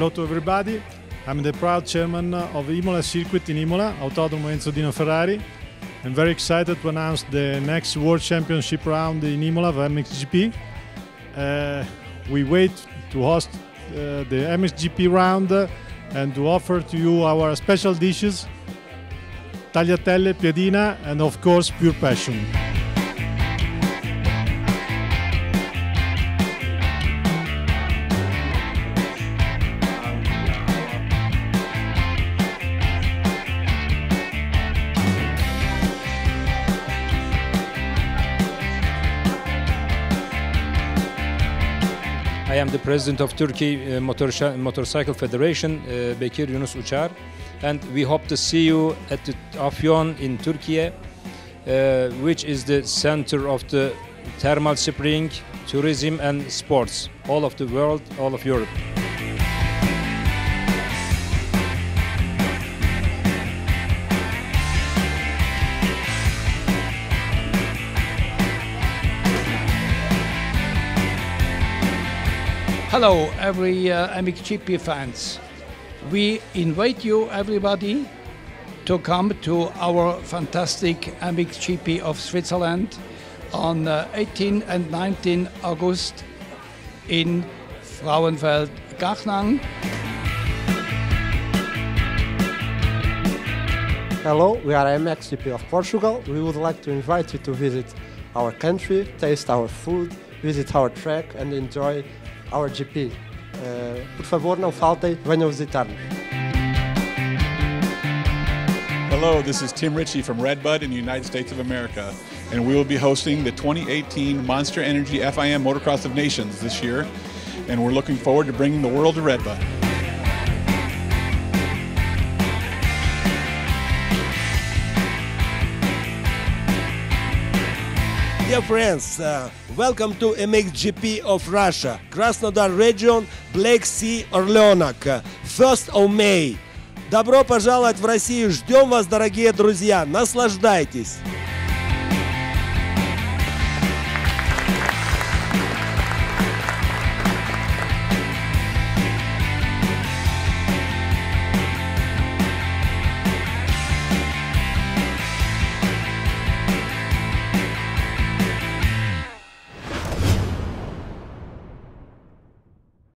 Hello to everybody. I'm the proud chairman of Imola Circuit in Imola, Autodromo Enzo Dino Ferrari. I'm very excited to announce the next World Championship round in Imola of MXGP. We wait to host the MXGP round and to offer to you our special dishes, tagliatelle, piadina, and of course pure passion. I am the president of Turkey Motorcycle Federation, Bekir Yunus Uçar, and we hope to see you at the Afyon in Turkey, which is the center of the thermal spring, tourism and sports, all of the world, all of Europe. Hello, every MXGP fans. We invite you, everybody, to come to our fantastic MXGP of Switzerland on 18 and 19 August in Frauenfeld-Gachnang. Hello, we are MXGP of Portugal. We would like to invite you to visit our country, taste our food, visit our track and enjoy our GP. Por favor, não faltem, venham visitar-nos. Hello, this is Tim Ritchie from Redbud in the United States of America, and we will be hosting the 2018 Monster Energy FIM Motocross of Nations this year, and we're looking forward to bringing the world to Redbud. Dear friends, welcome to MXGP of Russia, Krasnodar region, Black Sea, Orleanak, 1st of May. Добро пожаловать в Россию, ждем вас, дорогие друзья, наслаждайтесь!